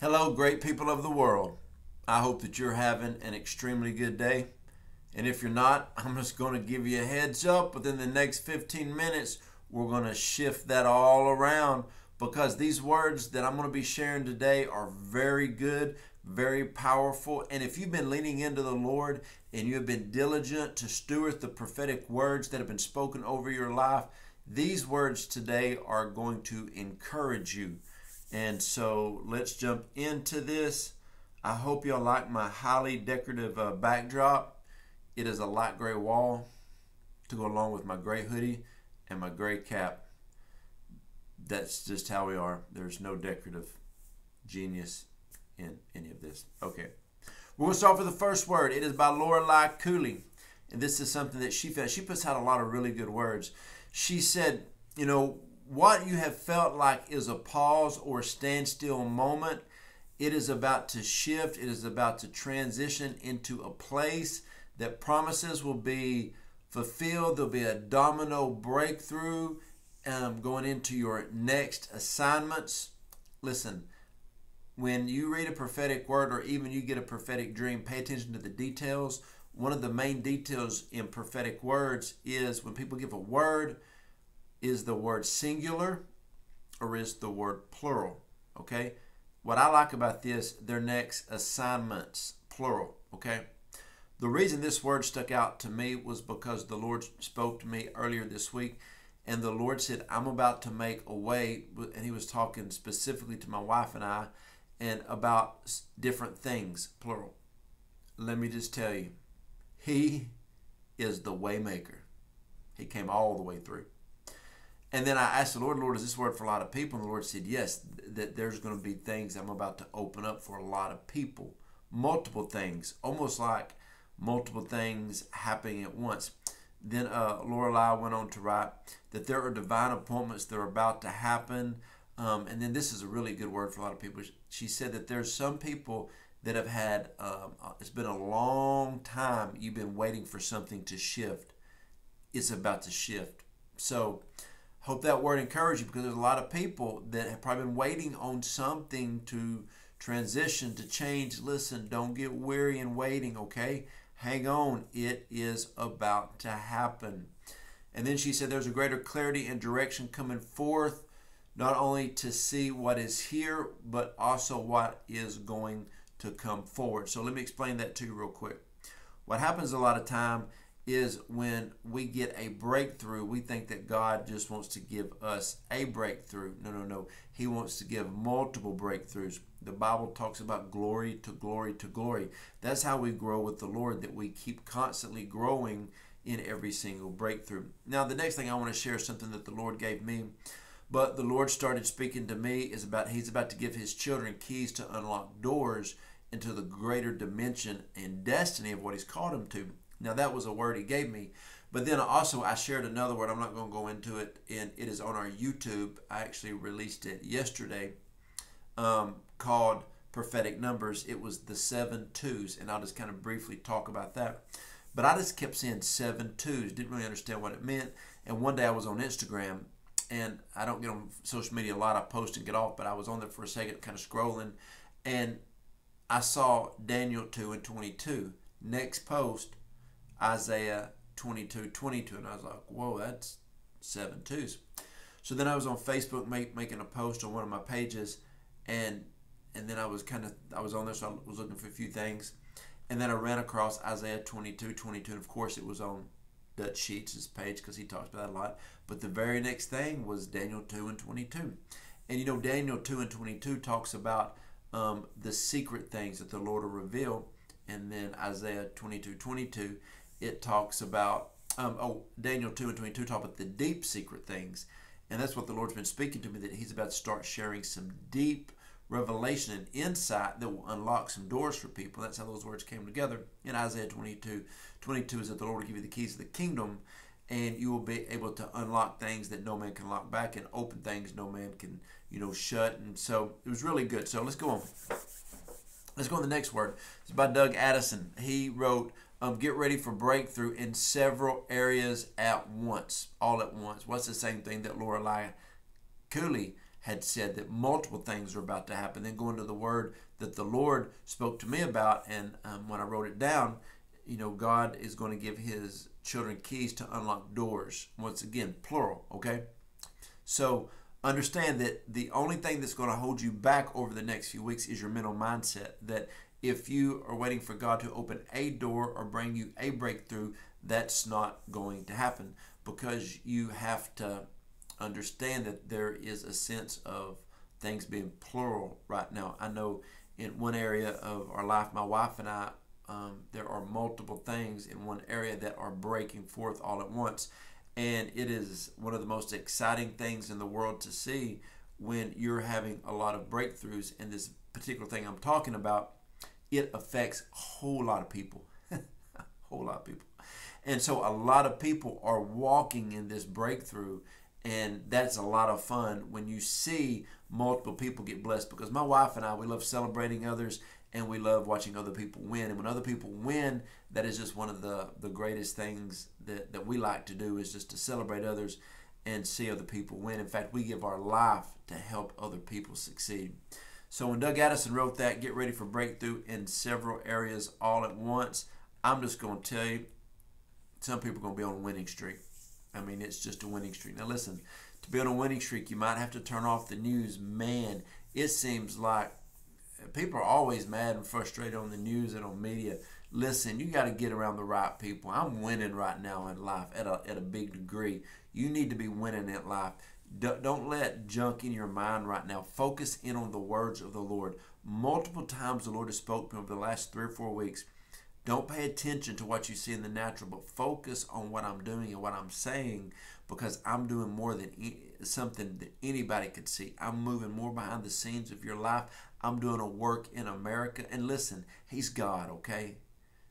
Hello, great people of the world. I hope that you're having an extremely good day. And if you're not, I'm just going to give you a heads up. Within the next 15 minutes, we're going to shift that all around because these words that I'm going to be sharing today are very good, very powerful. And if you've been leaning into the Lord and you have been diligent to steward the prophetic words that have been spoken over your life, these words today are going to encourage you. And so let's jump into this. I hope y'all like my highly decorative backdrop. It is a light gray wall to go along with my gray hoodie and my gray cap. That's just how we are. There's no decorative genius in any of this. Okay. We're going to start with the first word. It is by Lorelei Cooley. And this is something that she felt. She puts out a lot of really good words. She said, what you have felt like is a pause or standstill moment, it is about to shift. It is about to transition into a place that promises will be fulfilled. There'll be a domino breakthrough going into your next assignments. Listen, when you read a prophetic word or even you get a prophetic dream, pay attention to the details. One of the main details in prophetic words is when people give a word, is the word singular or is the word plural? Okay. What I like about this, their next assignments, plural. Okay. The reason this word stuck out to me was because the Lord spoke to me earlier this week, and the Lord said, I'm about to make a way, and he was talking specifically to my wife and I, and about different things, plural. Let me just tell you, he is the way maker. He came all the way through. And then I asked the Lord, is this word for a lot of people? And the Lord said, yes, that there's going to be things I'm about to open up for a lot of people. Multiple things, almost like multiple things happening at once. Then Lorelei went on to write that there are divine appointments that are about to happen. And then this is a really good word for a lot of people. She said that there's some people that have had, it's been a long time you've been waiting for something to shift. It's about to shift. So hope that word encouraged you because there's a lot of people that have probably been waiting on something to transition, to change. Listen, don't get weary in waiting, okay? Hang on. It is about to happen. And then she said there's a greater clarity and direction coming forth, not only to see what is here, but also what is going to come forward. So let me explain that to you real quick. What happens a lot of time is when we get a breakthrough, we think that God just wants to give us a breakthrough. No. He wants to give multiple breakthroughs. The Bible talks about glory to glory to glory. That's how we grow with the Lord, that we keep constantly growing in every single breakthrough. Now, the next thing I want to share is something that the Lord gave me. But the Lord started speaking to me is about he's about to give his children keys to unlock doors into the greater dimension and destiny of what he's called them to. Now, that was a word he gave me. But then also I shared another word. I'm not going to go into it. And it is on our YouTube. I actually released it yesterday called Prophetic Numbers. It was the 7 twos. And I'll just kind of briefly talk about that. But I just kept saying 7 twos. Didn't really understand what it meant. And one day I was on Instagram. And I don't get on social media a lot. I post and get off. But I was on there for a second kind of scrolling. And I saw Daniel 2:22. Next post, Isaiah 22:22, and I was like, whoa, that's 7 twos. So then I was on Facebook making a post on one of my pages, and then I was on there, so I was looking for a few things, and then I ran across Isaiah 22:22, and of course it was on Dutch Sheets' page because he talks about that a lot. But the very next thing was Daniel 2:22, and Daniel 2:22 talks about the secret things that the Lord will reveal, and then Isaiah 22:22. It talks about, Daniel 2:22 talks about the deep secret things. And that's what the Lord's been speaking to me, that he's about to start sharing some deep revelation and insight that will unlock some doors for people. That's how those words came together. In Isaiah 22:22 is that the Lord will give you the keys of the kingdom, and you will be able to unlock things that no man can lock back and open things no man can, shut. And so it was really good. So let's go on. Let's go on to the next word. It's by Doug Addison. He wrote, get ready for breakthrough in several areas at once, all at once. What's the same thing that Lorelei Cooley had said that multiple things were about to happen. Then going to the word that the Lord spoke to me about, and when I wrote it down, God is going to give his children keys to unlock doors. Once again, plural, okay? So understand that the only thing that's going to hold you back over the next few weeks is your mental mindset. That if you are waiting for God to open a door or bring you a breakthrough, that's not going to happen, because you have to understand that there is a sense of things being plural right now. I know in one area of our life, my wife and I, there are multiple things in one area that are breaking forth all at once. And it is one of the most exciting things in the world to see when you're having a lot of breakthroughs. And this particular thing I'm talking about, it affects a whole lot of people. A whole lot of people. And so a lot of people are walking in this breakthrough. And that's a lot of fun when you see multiple people get blessed. Because my wife and I, we love celebrating others, and we love watching other people win. And when other people win, that is just one of the greatest things that we like to do, is just to celebrate others and see other people win. In fact, we give our life to help other people succeed. So when Doug Addison wrote that, get ready for breakthrough in several areas all at once, I'm just going to tell you, some people are going to be on a winning streak. I mean, it's just a winning streak. Now listen, to be on a winning streak, you might have to turn off the news. Man, it seems like people are always mad and frustrated on the news and on media. Listen, you got to get around the right people. I'm winning right now in life at a big degree. You need to be winning in life. Don't let junk in your mind right now. Focus in on the words of the Lord. Multiple times the Lord has spoken to me over the last 3 or 4 weeks. Don't pay attention to what you see in the natural, but focus on what I'm doing and what I'm saying, because I'm doing more than something that anybody could see. I'm moving more behind the scenes of your life. I'm doing a work in America. And listen, he's God, okay?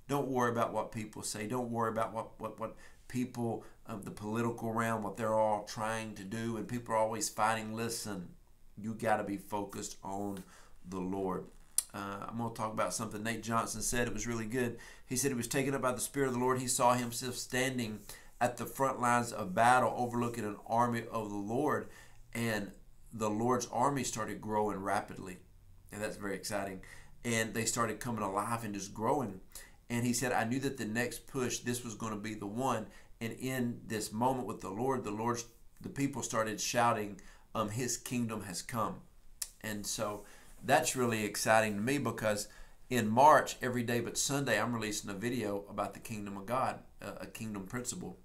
Don't worry about what people say. Don't worry about what people of the political realm, what they're all trying to do, and people are always fighting. Listen, you got to be focused on the Lord. I'm going to talk about something Nate Johnson said. It was really good. He said he was taken up by the Spirit of the Lord. He saw himself standing at the front lines of battle, overlooking an army of the Lord, and the Lord's army started growing rapidly. And that's very exciting. And they started coming alive and just growing. And he said, I knew that the next push, this was going to be the one. And in this moment with the Lord, the people started shouting, his kingdom has come. And so that's really exciting to me, because in March, every day but Sunday, I'm releasing a video about the kingdom of God, a kingdom principle.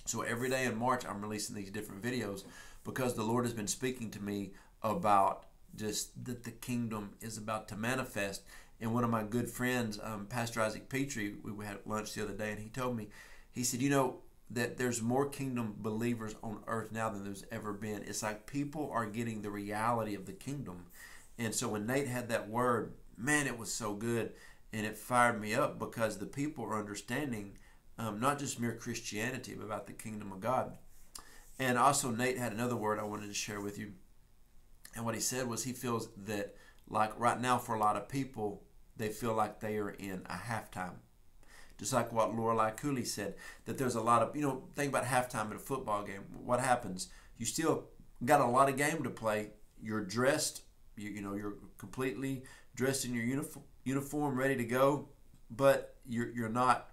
So every day in March, I'm releasing these different videos, because the Lord has been speaking to me about just that the kingdom is about to manifest. And one of my good friends, Pastor Isaac Petrie, we had lunch the other day, and he told me, he said, that there's more kingdom believers on earth now than there's ever been. It's like people are getting the reality of the kingdom. And so when Nate had that word, man, it was so good, and it fired me up, because the people are understanding not just mere Christianity, but about the kingdom of God. And also Nate had another word I wanted to share with you. And what he said was, he feels that, like right now for a lot of people, they feel like they are in a halftime. Just like what Lorelei Cooley said, that there's a lot of, think about halftime in a football game. What happens? You still got a lot of game to play. You're dressed, you're completely dressed in your uniform, ready to go, but you're not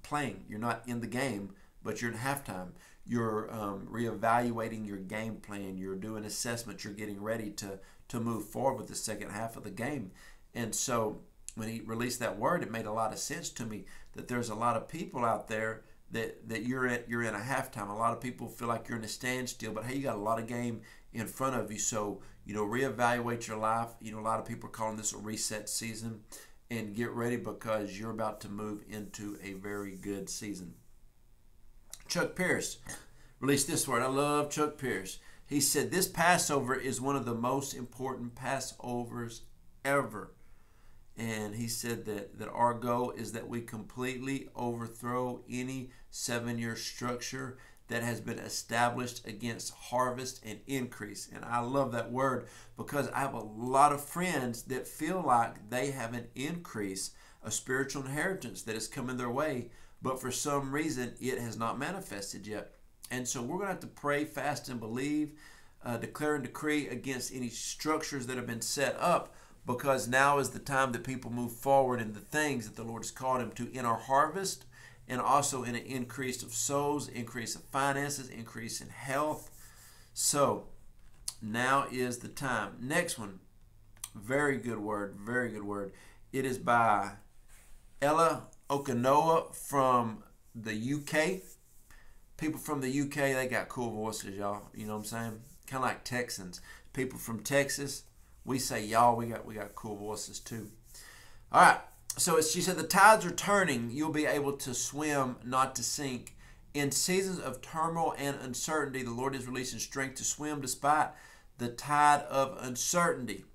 playing. You're not in the game, but you're in halftime. You're reevaluating your game plan. You're doing assessments. You're getting ready to move forward with the second half of the game. And so when he released that word, it made a lot of sense to me that there's a lot of people out there that you're in a halftime. A lot of people feel like you're in a standstill, but hey, you got a lot of game in front of you. So, reevaluate your life. A lot of people are calling this a reset season, and get ready, because you're about to move into a very good season. Chuck Pierce released this word. I love Chuck Pierce. He said, this Passover is one of the most important Passovers ever. And he said that our goal is that we completely overthrow any 7-year structure that has been established against harvest and increase. And I love that word, because I have a lot of friends that feel like they have an increase, a spiritual inheritance that is coming their way, but for some reason it has not manifested yet. And so we're going to have to pray, fast, and believe declare and decree against any structures that have been set up, because now is the time that people move forward in the things that the Lord has called them to in our harvest, and also in an increase of souls, increase of finances, increase in health. So now is the time. Next one, very good word, very good word. It is by Ella Okanoa from the UK. People from the UK, they got cool voices, y'all. You know what I'm saying? Kind of like Texans. People from Texas, we say y'all. We got cool voices too. All right. So she said, the tides are turning. You'll be able to swim, not to sink. In seasons of turmoil and uncertainty, the Lord is releasing strength to swim despite the tide of uncertainty.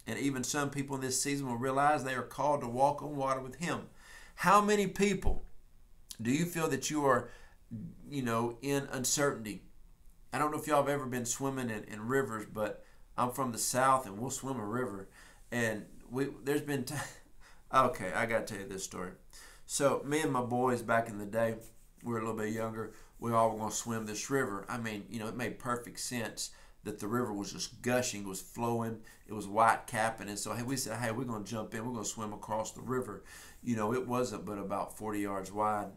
And even some people in this season will realize they are called to walk on water with Him. How many people do you feel that you are, in uncertainty? I don't know if y'all have ever been swimming in rivers, but I'm from the South and we'll swim a river. And there's been okay, I got to tell you this story. So me and my boys back in the day, we were a little bit younger, we all were going to swim this river. I mean, it made perfect sense that the river was just gushing, it was flowing, it was white capping. And so we said, hey, we're going to jump in, we're going to swim across the river. It wasn't but about 40 yards wide.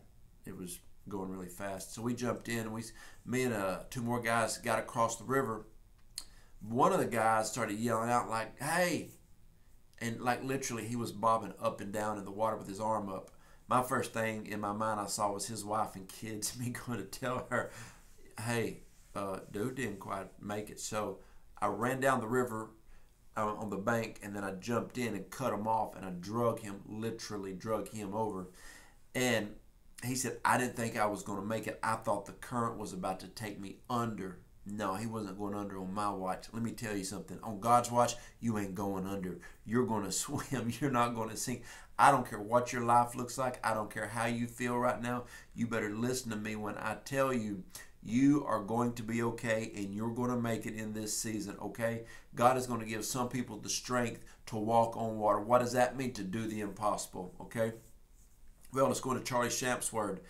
It was going really fast. So we jumped in, and me and two more guys got across the river. One of the guys started yelling out like, hey, and like literally he was bobbing up and down in the water with his arm up. My first thing in my mind I saw was his wife and kids, me going to tell her, hey, dude didn't quite make it. So I ran down the river on the bank, and then I jumped in and cut him off, and I literally drug him over. And he said, I didn't think I was going to make it. I thought the current was about to take me under. No, he wasn't going under on my watch. Let me tell you something. On God's watch, you ain't going under. You're going to swim. You're not going to sink. I don't care what your life looks like. I don't care how you feel right now. You better listen to me when I tell you, you are going to be okay, and you're going to make it in this season, okay? God is going to give some people the strength to walk on water. What does that mean? To do the impossible, okay? Well, let's go into Charlie Shamp's word.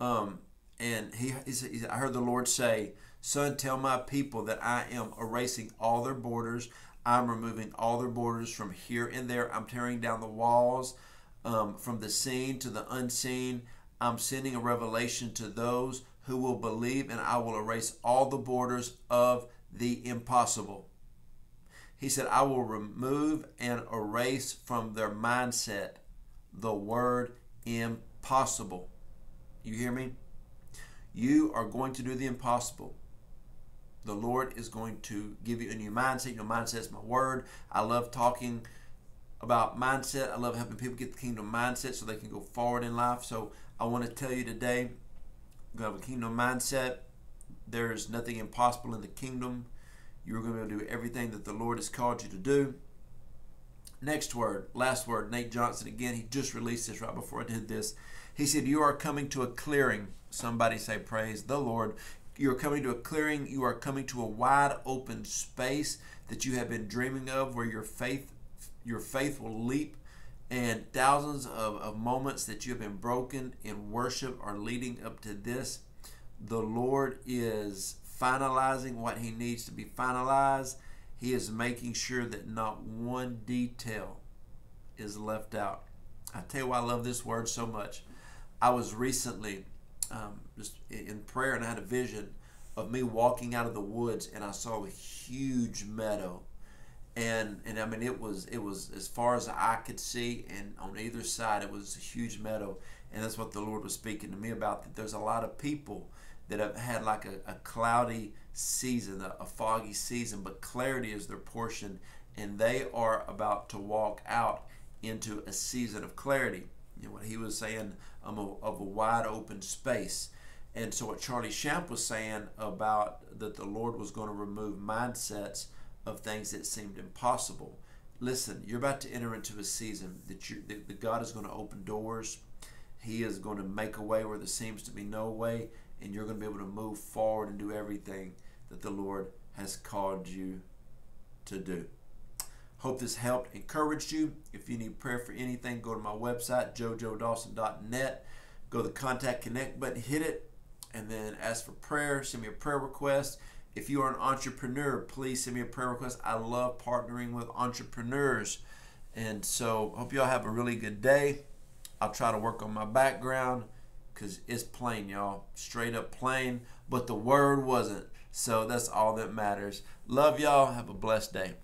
And he I heard the Lord say, son, tell my people that I am erasing all their borders. I'm removing all their borders from here and there. I'm tearing down the walls from the seen to the unseen. I'm sending a revelation to those who will believe, and I will erase all the borders of the impossible. He said, I will remove and erase from their mindset the word impossible. You hear me? You are going to do the impossible. The Lord is going to give you a new mindset. Your mindset is my word. I love talking about mindset. I love helping people get the kingdom mindset so they can go forward in life. So I want to tell you today, you have a kingdom mindset. There is nothing impossible in the kingdom. You're going to be able to do everything that the Lord has called you to do. Next word, last word, Nate Johnson again. He just released this right before I did this. He said, you are coming to a clearing. Somebody say, praise the Lord. You are coming to a clearing. You are coming to a wide open space that you have been dreaming of, where your faith will leap, and thousands of moments that you have been broken in worship are leading up to this. The Lord is finalizing what He needs to be finalized. He is making sure that not one detail is left out. I tell you why I love this word so much. I was recently just in prayer, and I had a vision of me walking out of the woods, and I saw a huge meadow. And I mean, it was as far as I could see, and on either side it was a huge meadow. And that's what the Lord was speaking to me about, that there's a lot of people that have had like a cloudy season, a foggy season, but clarity is their portion, and they are about to walk out into a season of clarity. You know what he was saying, of a wide open space. And so what Charlie Shamp was saying about that the Lord was going to remove mindsets of things that seemed impossible. Listen, you're about to enter into a season that God is going to open doors. He is going to make a way where there seems to be no way, and you're going to be able to move forward and do everything that the Lord has called you to do. Hope this helped, encouraged you. If you need prayer for anything, go to my website, joejoedawson.net. Go to the Contact Connect button, hit it, and then ask for prayer. Send me a prayer request. If you are an entrepreneur, please send me a prayer request. I love partnering with entrepreneurs. And so hope y'all have a really good day. I'll try to work on my background because it's plain, y'all. Straight up plain. But the word wasn't. So that's all that matters. Love y'all. Have a blessed day.